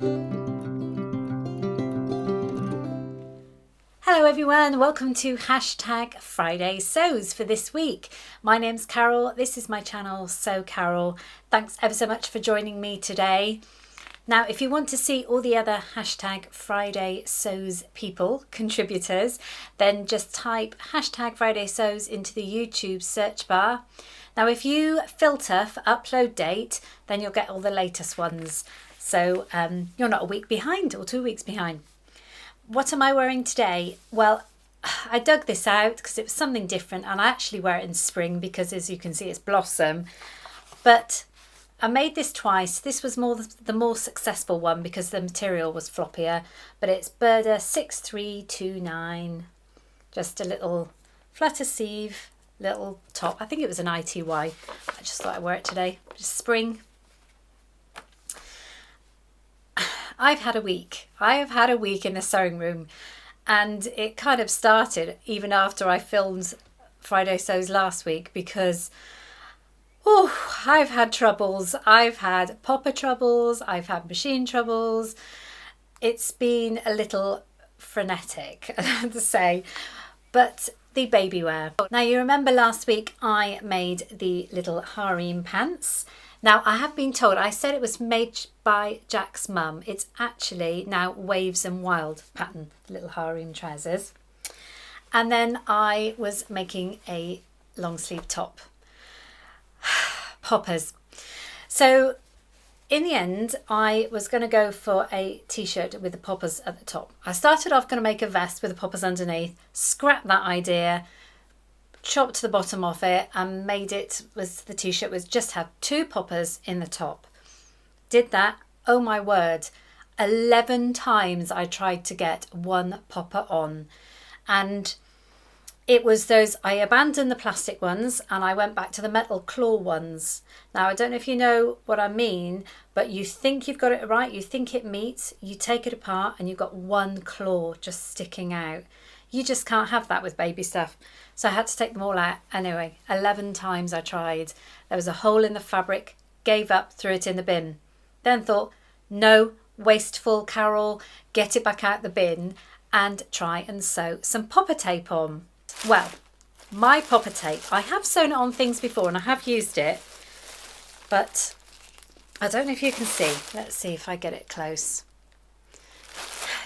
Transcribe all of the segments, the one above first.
Hello everyone, welcome to #Friday Sews for this week. My name's Carole, this is my channel Sew Carole. Thanks ever so much for joining me today. Now if you want to see all the other #Friday Sews people, contributors, then just type #Friday Sews into the YouTube search bar. Now if you filter for upload date, then you'll get all the latest ones. So you're not a week behind or 2 weeks behind. What am I wearing today? Well, I dug this out because it was something different, and I actually wear it in spring because, as you can see, it's blossom. But I made this twice. This was the more successful one because the material was floppier, but it's Burda 6329. Just a little flutter sleeve, little top. I think it was an ITY. I just thought I'd wear it today. Just spring. I've had a week. I have had a week in the sewing room, and it kind of started even after I filmed Friday Sews last week because I've had troubles. I've had popper troubles, I've had machine troubles. It's been a little frenetic, I have to say, but the baby wear. Now you remember last week I made the little harem pants. Now I have been told, I said it was made by Jack's mum. It's actually now Waves and Wild pattern, little harem trousers. And then I was making a long sleeve top. Poppers. So in the end, I was going to go for a t-shirt with the poppers at the top. I started off going to make a vest with the poppers underneath, scrapped that idea, chopped the bottom off it and made it, the t-shirt was just have 2 poppers in the top. Did that, oh my word, 11 times I tried to get 1 popper on, and it was those, I abandoned the plastic ones and I went back to the metal claw ones. Now I don't know if you know what I mean, but you think you've got it right, you think it meets, you take it apart and you've got 1 claw just sticking out. You just can't have that with baby stuff. So I had to take them all out. Anyway, 11 times I tried. There was a hole in the fabric, gave up, threw it in the bin. Then thought, no, wasteful Carole, get it back out the bin and try and sew some popper tape on. Well, my popper tape, I have sewn it on things before and I have used it, but I don't know if you can see. Let's see if I get it close.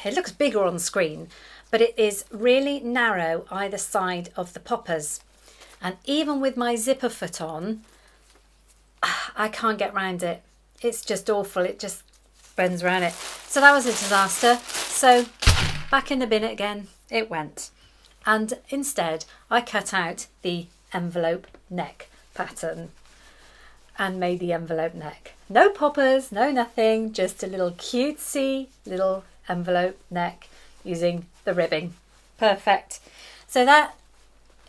It looks bigger on screen, but it is really narrow either side of the poppers. And even with my zipper foot on, I can't get round it. It's just awful. It just bends around it. So that was a disaster. So back in the bin again, it went. And instead, I cut out the envelope neck pattern and made the envelope neck. No poppers, no nothing, just a little cutesy little envelope neck using the ribbing. Perfect. So that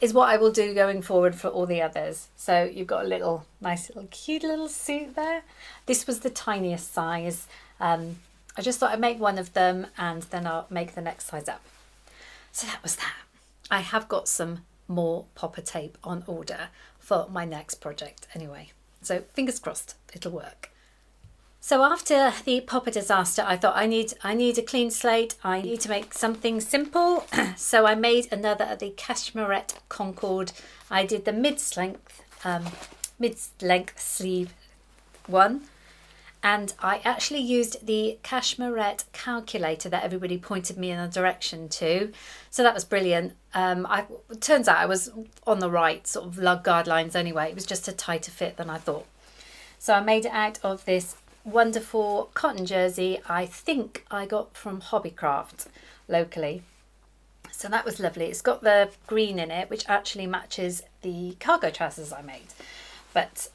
is what I will do going forward for all the others. So you've got a little nice little cute little suit there. This was the tiniest size. I just thought I'd make one of them and then I'll make the next size up. So that was that. I have got some more popper tape on order for my next project anyway. So fingers crossed it'll work. So after the popper disaster, I thought I need a clean slate. I need to make something simple. So I made another of the Cashmerette Concord. I did the mid-length sleeve one. And I actually used the Cashmerette calculator that everybody pointed me in a direction to. So that was brilliant. It turns out I was on the right sort of lug guidelines anyway. It was just a tighter fit than I thought. So I made it out of this wonderful cotton jersey I think I got from Hobbycraft locally. So that was lovely. It's got the green in it, which actually matches the cargo trousers I made. But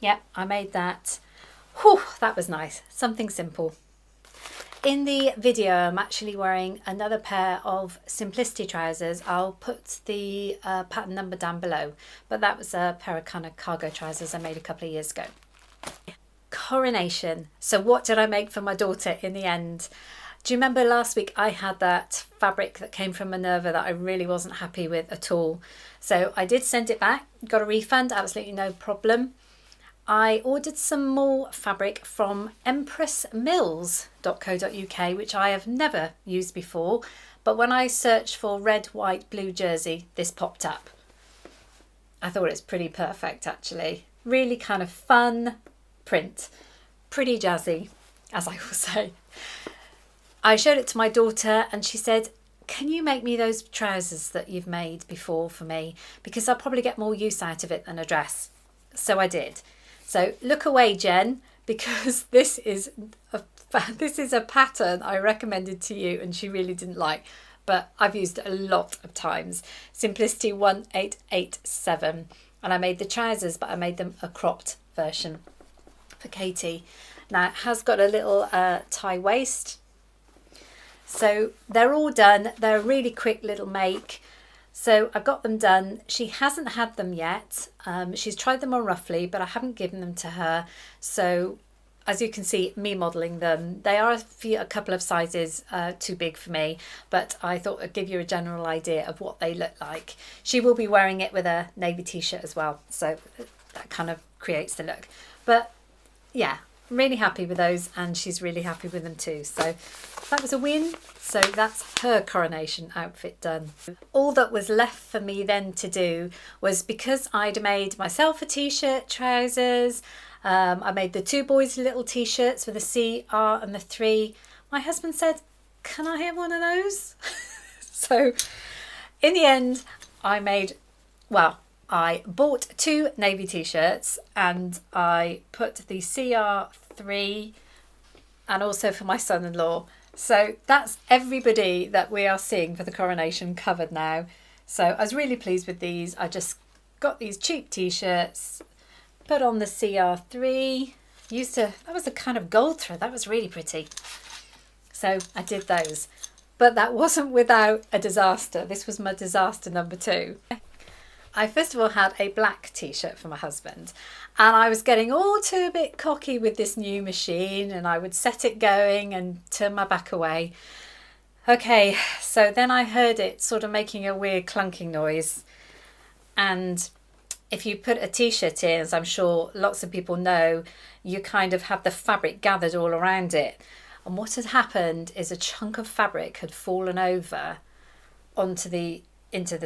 yeah, I made that. Whew, that was nice. Something simple. In the video, I'm actually wearing another pair of Simplicity trousers. I'll put the pattern number down below, but that was a pair of kind of cargo trousers I made a couple of years ago. Coronation. So what did I make for my daughter in the end? Do you remember last week I had that fabric that came from Minerva that I really wasn't happy with at all? So I did send it back, got a refund, absolutely no problem. I ordered some more fabric from empressmills.co.uk, which I have never used before, but when I searched for red, white, blue jersey, this popped up. I thought it's pretty perfect actually. Really kind of fun print, pretty jazzy, as I will say. I showed it to my daughter and she said, can you make me those trousers that you've made before for me? Because I'll probably get more use out of it than a dress. So I did. So look away, Jen, because this is a pattern I recommended to you and she really didn't like, but I've used it a lot of times. Simplicity 1887, and I made the trousers, but I made them a cropped version for Katie. Now it has got a little tie waist. So they're all done. They're a really quick little make. So I've got them done. She hasn't had them yet. She's tried them on roughly, but I haven't given them to her. So as you can see, me modelling them, they are a couple of sizes too big for me, but I thought I'd give you a general idea of what they look like. She will be wearing it with a navy t-shirt as well, so that kind of creates the look. But yeah, I'm really happy with those and she's really happy with them too. So that was a win. So that's her coronation outfit done. All that was left for me then to do was, because I'd made myself a t-shirt, trousers, I made the two boys little t-shirts with the C, R and the 3. My husband said, can I have one of those? So in the end, I bought 2 navy t-shirts and I put the CR3 and also for my son-in-law. So that's everybody that we are seeing for the coronation covered now. So I was really pleased with these. I just got these cheap t-shirts, put on the CR3, that was a kind of gold thread, that was really pretty. So I did those, but that wasn't without a disaster. This was my disaster number 2. I first of all had a black t-shirt for my husband and I was getting all too a bit cocky with this new machine and I would set it going and turn my back away. Okay, so then I heard it sort of making a weird clunking noise, and if you put a t-shirt in, as I'm sure lots of people know, you kind of have the fabric gathered all around it, and what had happened is a chunk of fabric had fallen over into the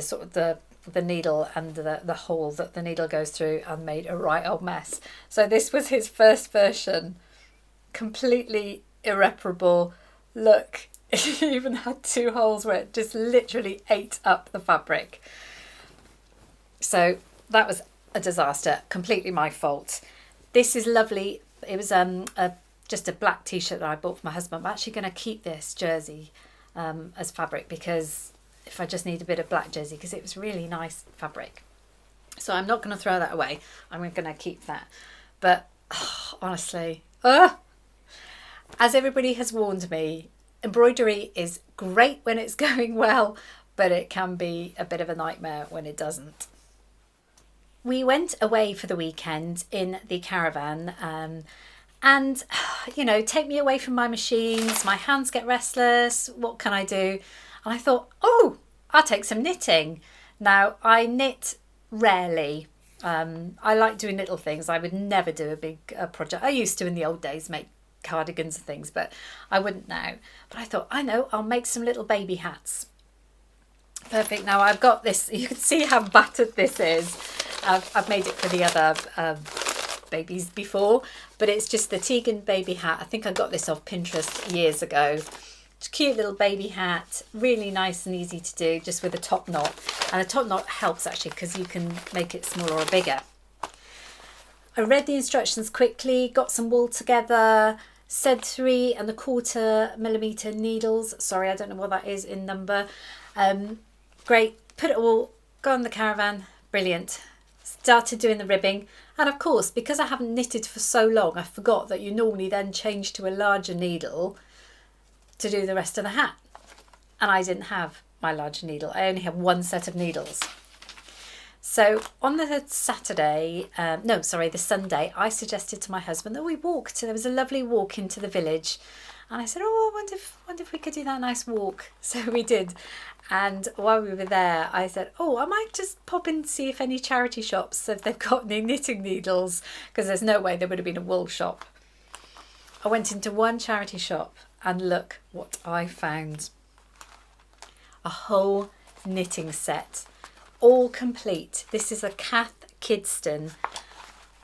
sort of the needle and the hole that the needle goes through and made a right old mess. So this was his first version. Completely irreparable. Look, it even had 2 holes where it just literally ate up the fabric. So that was a disaster, completely my fault. This is lovely. It was just a black t-shirt that I bought for my husband. I'm actually going to keep this jersey as fabric, because if I just need a bit of black jersey, because it was really nice fabric. So I'm not going to throw that away. I'm going to keep that. But honestly, as everybody has warned me, embroidery is great when it's going well, but it can be a bit of a nightmare when it doesn't. We went away for the weekend in the caravan, and you know, take me away from my machines, my hands get restless, what can I do? And I thought, oh, I'll take some knitting. Now, I knit rarely. I like doing little things. I would never do a big project. I used to in the old days make cardigans and things, but I wouldn't now. But I thought, I know, I'll make some little baby hats. Perfect. Now I've got this. You can see how battered this is. I've made it for the other babies before, but it's just the Tegan baby hat. I think I got this off Pinterest years ago. It's a cute little baby hat, really nice and easy to do, just with a top knot. And a top knot helps actually, because you can make it smaller or bigger. I read the instructions quickly, got some wool together, said 3¼ needles. Sorry, I don't know what that is in number. Great, put it all, go on the caravan, brilliant. Started doing the ribbing, and of course, because I haven't knitted for so long, I forgot that you normally then change to a larger needle to do the rest of the hat. And I didn't have my larger needle. I only have one set of needles. So on the Sunday, I suggested to my husband that we walked. There was a lovely walk into the village, And I said, oh, I wonder if we could do that nice walk. So we did. And while we were there, I said, oh, I might just pop in to see if any charity shops, if they've got any knitting needles, because there's no way there would have been a wool shop. I went into one charity shop and look what I found. A whole knitting set, all complete. This is a Kath Kidston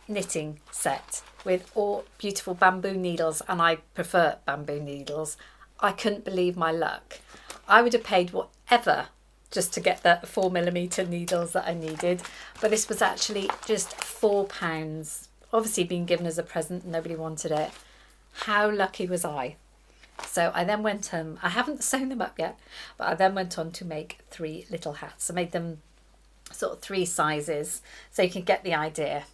knitting set with all beautiful bamboo needles, and I prefer bamboo needles. I couldn't believe my luck. I would have paid whatever just to get the 4mm needles that I needed, but this was actually just £4. Obviously being given as a present, nobody wanted it. How lucky was I? So I then went I haven't sewn them up yet, but I then went on to make 3 little hats. I made them sort of 3 sizes so you can get the idea.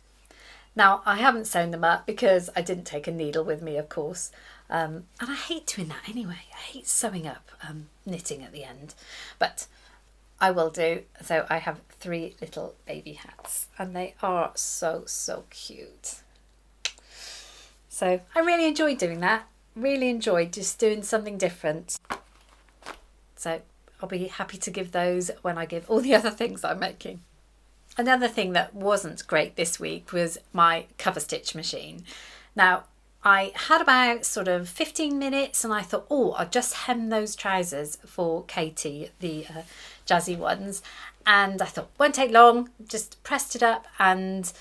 Now I haven't sewn them up because I didn't take a needle with me, of course, and I hate doing that anyway. I hate sewing up knitting at the end, but I will do. So I have 3 little baby hats and they are so cute. So I really enjoyed doing that. Really enjoyed just doing something different. So I'll be happy to give those when I give all the other things I'm making. Another thing that wasn't great this week was my Coverstitch machine. Now I had about sort of 15 minutes and I thought, oh, I'll just hem those trousers for Katie, the jazzy ones. And I thought, won't take long, just pressed it up and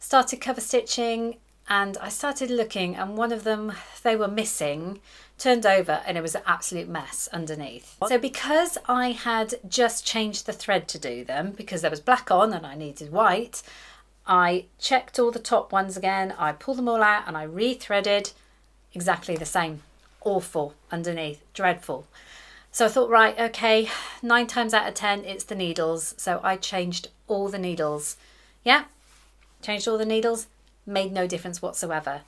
started cover stitching. And I started looking and one of them, they were missing, turned over and it was an absolute mess underneath. So because I had just changed the thread to do them, because there was black on and I needed white, I checked all the top ones again, I pulled them all out and I rethreaded exactly the same. Awful underneath, dreadful. So I thought, right, okay, 9 times out of 10 it's the needles. So I changed all the needles. Yeah, changed all the needles. Made no difference whatsoever.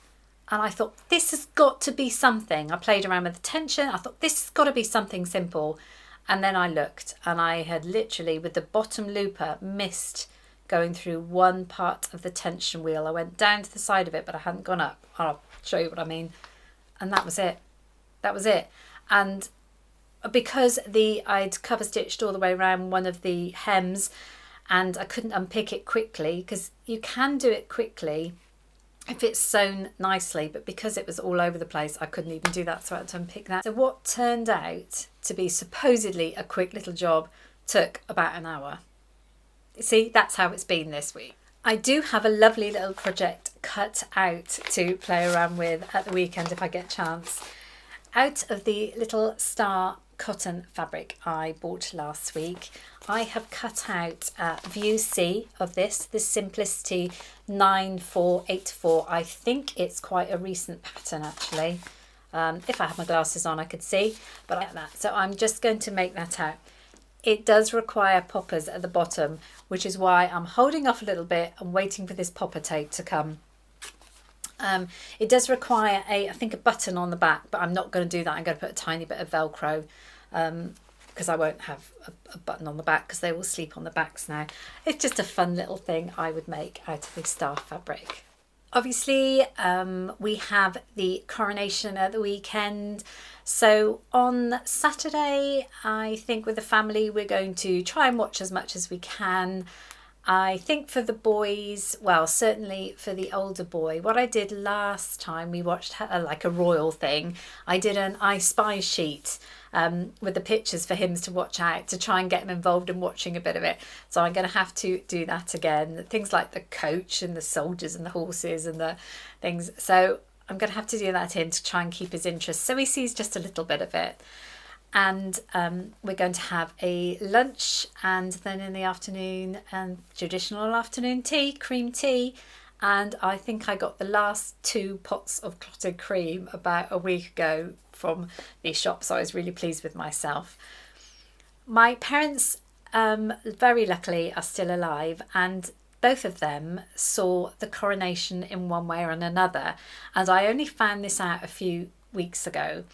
And I thought, this has got to be something. I played around with the tension. I thought, this has got to be something simple. And then I looked and I had literally, with the bottom looper, missed going through one part of the tension wheel. I went down to the side of it, but I hadn't gone up. I'll show you what I mean. And that was it. That was it. And because I'd cover stitched all the way around one of the hems and I couldn't unpick it quickly, because you can do it quickly if it's sewn nicely, but because it was all over the place, I couldn't even do that, so I had to unpick that. So what turned out to be supposedly a quick little job took about an hour. See, that's how it's been this week. I do have a lovely little project cut out to play around with at the weekend if I get a chance. Out of the little star cotton fabric I bought last week, I have cut out view C of this Simplicity 9484. I think it's quite a recent pattern actually. If I had my glasses on I could see, but I like that. So I'm just going to make that out. It does require poppers at the bottom, which is why I'm holding off a little bit and waiting for this popper tape to come. It does require I think a button on the back, but I'm not going to do that. I'm going to put a tiny bit of Velcro because I won't have a button on the back because they will sleep on the backs now. It's just a fun little thing I would make out of the star fabric. Obviously, we have the Coronation at the weekend. So on Saturday, I think with the family, we're going to try and watch as much as we can. I think for the boys, well, certainly for the older boy, what I did last time, we watched like a royal thing. I did an I Spy sheet with the pictures for him to watch out to try and get him involved in watching a bit of it. So I'm going to have to do that again. Things like the coach and the soldiers and the horses and the things. So I'm going to have to do that to him to try and keep his interest so he sees just a little bit of it. And we're going to have a lunch and then in the afternoon traditional afternoon tea, cream tea. And I think I got the last 2 pots of clotted cream about a week ago from the shop, so I was really pleased with myself. My parents, very luckily, are still alive, and both of them saw the Coronation in one way or another, and I only found this out a few weeks ago.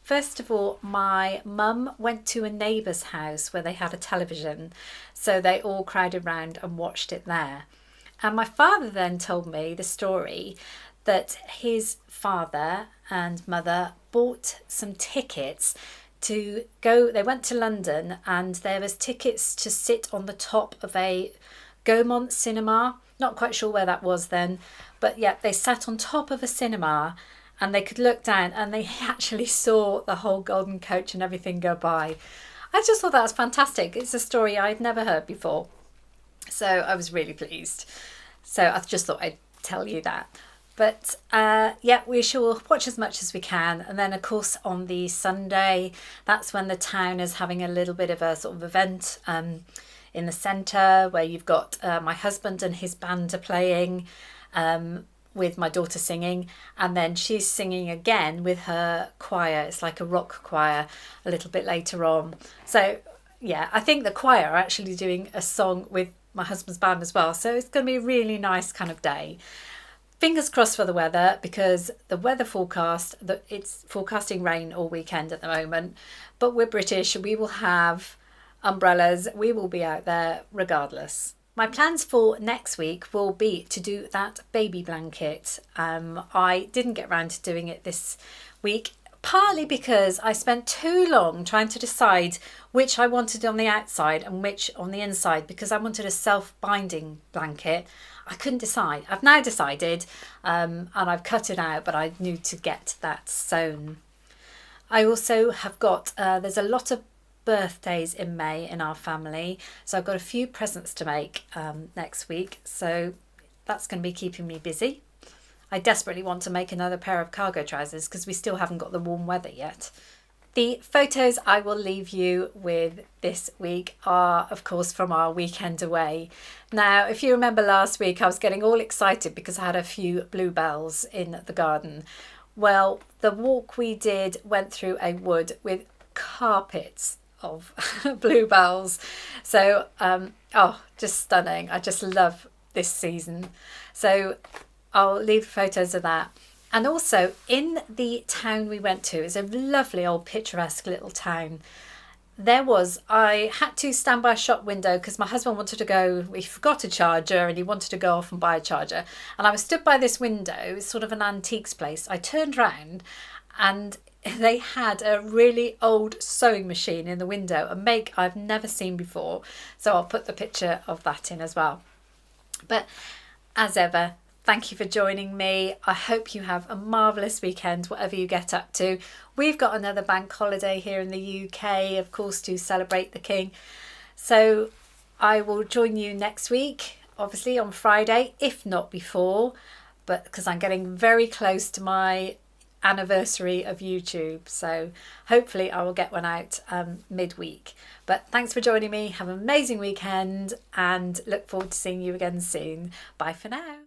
First of all, my mum went to a neighbour's house where they had a television, so they all crowded round and watched it there. And my father then told me the story that his father and mother bought some tickets to go. They went to London and there was tickets to sit on the top of a Gaumont cinema. Not quite sure where that was then, but yeah, they sat on top of a cinema and they could look down and they actually saw the whole Golden Coach and everything go by. I just thought that was fantastic. It's a story I'd never heard before. So I was really pleased. So I just thought I'd tell you that. But yeah, we shall watch as much as we can. And then, of course, on the Sunday, that's when the town is having a little bit of a sort of event in the centre where you've got my husband and his band are playing with my daughter singing. And then she's singing again with her choir. It's like a rock choir a little bit later on. So, yeah, I think the choir are actually doing a song with my husband's band as well. So it's going to be a really nice kind of day. Fingers crossed for the weather, because the weather forecast, it's forecasting rain all weekend at the moment, but we're British, we will have umbrellas, we will be out there regardless. My plans for next week will be to do that baby blanket. I didn't get around to doing it this week, partly because I spent too long trying to decide which I wanted on the outside and which on the inside, because I wanted a self-binding blanket. I couldn't decide. I've now decided and I've cut it out, but I need to get that sewn. I also have got, there's a lot of birthdays in May in our family, so I've got a few presents to make next week, so that's going to be keeping me busy. I desperately want to make another pair of cargo trousers because we still haven't got the warm weather yet. The photos I will leave you with this week are, of course, from our weekend away. Now, if you remember last week, I was getting all excited because I had a few bluebells in the garden. Well, the walk we did went through a wood with carpets of bluebells. So, just stunning. I just love this season. So I'll leave photos of that. And also in the town we went to, is a lovely old picturesque little town. I had to stand by a shop window because my husband wanted to go, he forgot a charger and he wanted to go off and buy a charger. And I was stood by this window, it's sort of an antiques place. I turned round and they had a really old sewing machine in the window, a make I've never seen before. So I'll put the picture of that in as well. But as ever, thank you for joining me. I hope you have a marvellous weekend, whatever you get up to. We've got another bank holiday here in the UK, of course, to celebrate the King. So I will join you next week, obviously on Friday, if not before, but because I'm getting very close to my anniversary of YouTube. So hopefully I will get one out midweek. But thanks for joining me. Have an amazing weekend and look forward to seeing you again soon. Bye for now.